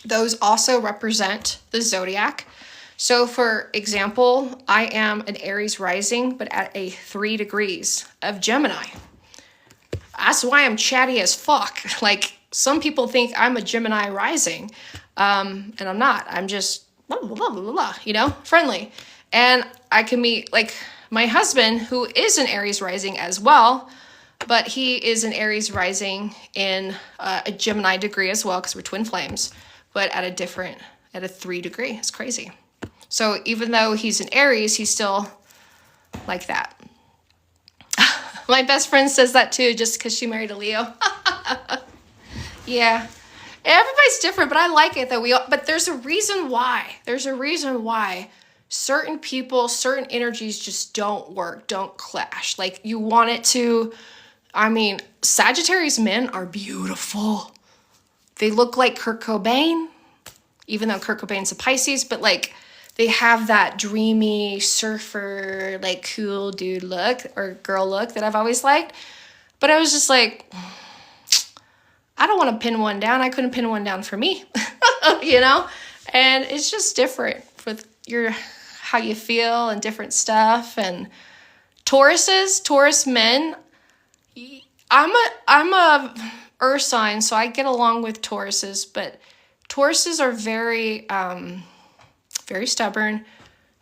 Those also represent the zodiac. So, for example, I am an Aries rising, but at a 3 degrees of Gemini. That's why I'm chatty as fuck. Like, some people think I'm a Gemini rising, and I'm not. I'm just, blah, blah, blah, blah, blah, friendly. And I can meet, like, my husband, who is an Aries rising as well, but he is an Aries rising in a Gemini degree as well, because we're twin flames, but at a 3 degree. It's crazy. So even though he's an Aries, he's still like that. My best friend says that too, just because she married a Leo. Yeah. Everybody's different, but I like it that but there's a reason why. There's a reason why certain people, certain energies just don't work, don't clash. Like, you want it to. I mean, Sagittarius men are beautiful. They look like Kurt Cobain, even though Kurt Cobain's a Pisces, but like, they have that dreamy surfer, like cool dude look or girl look that I've always liked. But I was just like, I don't want to pin one down. I couldn't pin one down for me, And it's just different with how you feel and different stuff. And Taurus men, I'm a earth sign, so I get along with Tauruses, but Tauruses are very, very stubborn,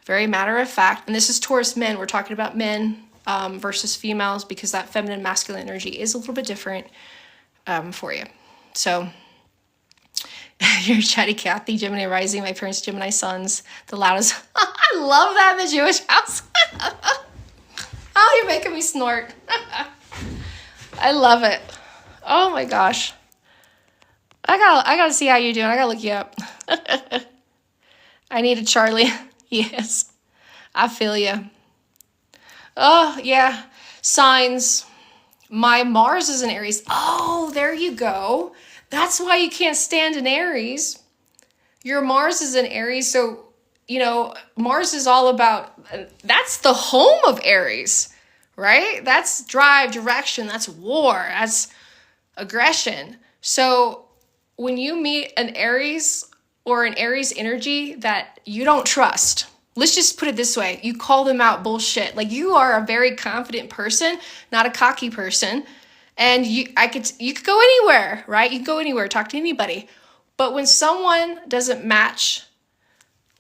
very matter of fact. And this is Taurus men. We're talking about men versus females, because that feminine masculine energy is a little bit different for you. So you're chatty Kathy, Gemini rising, my parents Gemini suns, the loudest. I love that in the Jewish house. Oh, you're making me snort. I love it. Oh my gosh. I gotta see how you're doing. I gotta look you up. I need a Charlie. Yes. I feel you. Oh, yeah. Signs. My Mars is in Aries. Oh, there you go. That's why you can't stand an Aries. Your Mars is in Aries. So, Mars is all about, that's the home of Aries, right? That's drive, direction. That's war. That's aggression. So when you meet an Aries or an Aries energy that you don't trust, let's just put it this way. You call them out bullshit. Like, you are a very confident person, not a cocky person. And you could go anywhere, right? You can go anywhere, talk to anybody. But when someone doesn't match,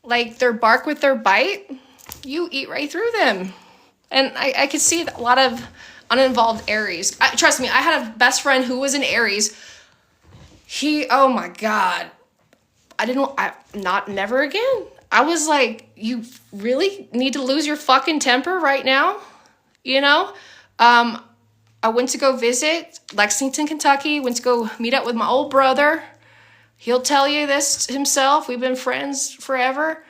like, their bark with their bite, you eat right through them. And I could see a lot of uninvolved Aries. Trust me, I had a best friend who was an Aries. Oh my God. Never again. I was like, you really need to lose your fucking temper right now? You know? I went to go visit Lexington, Kentucky, went to go meet up with my old brother. He'll tell you this himself. We've been friends forever.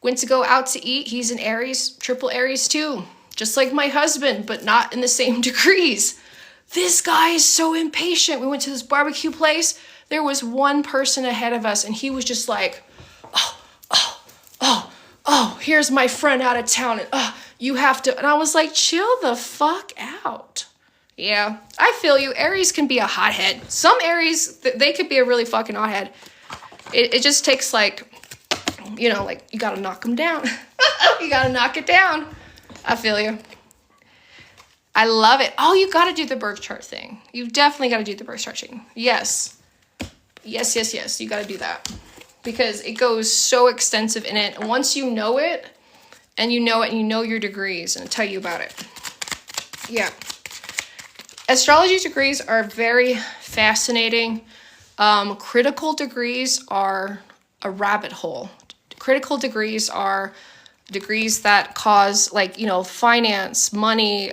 Went to go out to eat. He's an Aries, triple Aries too. Just like my husband, but not in the same degrees. This guy is so impatient. We went to this barbecue place. There was one person ahead of us, and he was just like, here's my friend out of town, and you have to. And I was like, chill the fuck out. Yeah, I feel you. Aries can be a hothead. Some Aries, they could be a really fucking hothead. It just takes, like, you know, like, you gotta knock them down. You gotta knock it down. I feel you. I love it. Oh, you gotta do the birth chart thing. You definitely gotta do the birth chart thing. Yes. Yes. You gotta do that. Because it goes so extensive in it. And once you know it, and you know your degrees, and I'll tell you about it. Yeah. Astrology degrees are very fascinating. Critical degrees are a rabbit hole. Critical degrees are degrees that cause, like, you know, finance, money,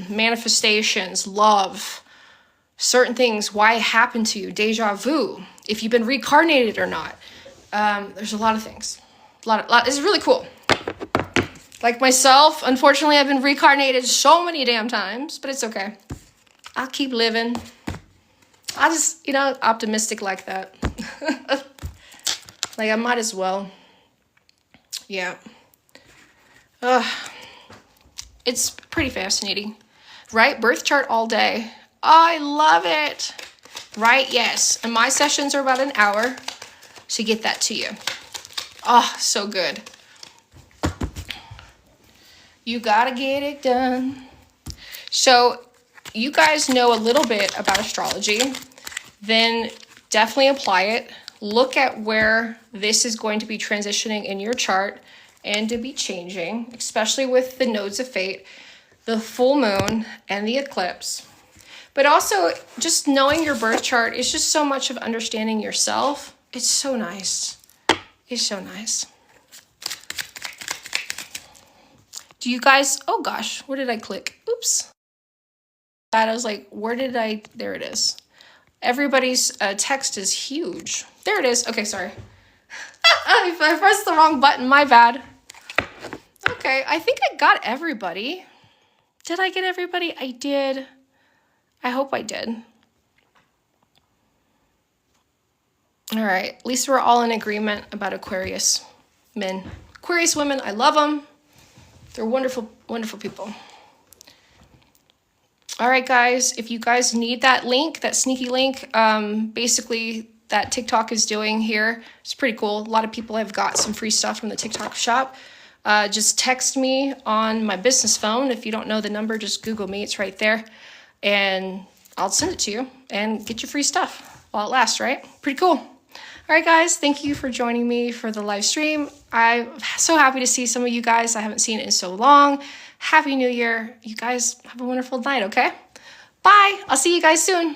manifestations, love, certain things, why it happened to you, deja vu, if you've been reincarnated or not. There's a lot of things. It's really cool. Like myself, unfortunately, I've been reincarnated so many damn times, but it's okay. I'll keep living. I just, you know, optimistic like that. Like, I might as well. Yeah. It's pretty fascinating. Right? Birth chart all day. I love it. Right? Yes. And my sessions are about an hour to get that to you. Oh, so good. You gotta get it done. So, you guys know a little bit about astrology, then definitely apply it. Look at where this is going to be transitioning in your chart and to be changing, especially with the nodes of fate, the full moon, and the eclipse. But also, just knowing your birth chart is just so much of understanding yourself. It's so nice. It's so nice. Do you guys, oh gosh, where did I click? Oops. I was like, there it is. Everybody's text is huge. There it is. Okay, sorry. I pressed the wrong button, my bad. Okay, I think I got everybody. Did I get everybody? I did. I hope I did. All right, at least we're all in agreement about Aquarius men. Aquarius women, I love them. They're wonderful, wonderful people. All right, guys, if you guys need that link, that sneaky link, basically that TikTok is doing here, it's pretty cool. A lot of people have got some free stuff from the TikTok shop. Just text me on my business phone. If you don't know the number, just Google me. It's right there. And I'll send it to you and get your free stuff while it lasts, right? Pretty cool. All right, guys, thank you for joining me for the live stream. I'm so happy to see some of you guys. I haven't seen it in so long. Happy New Year. You guys have a wonderful night, okay? Bye. I'll see you guys soon.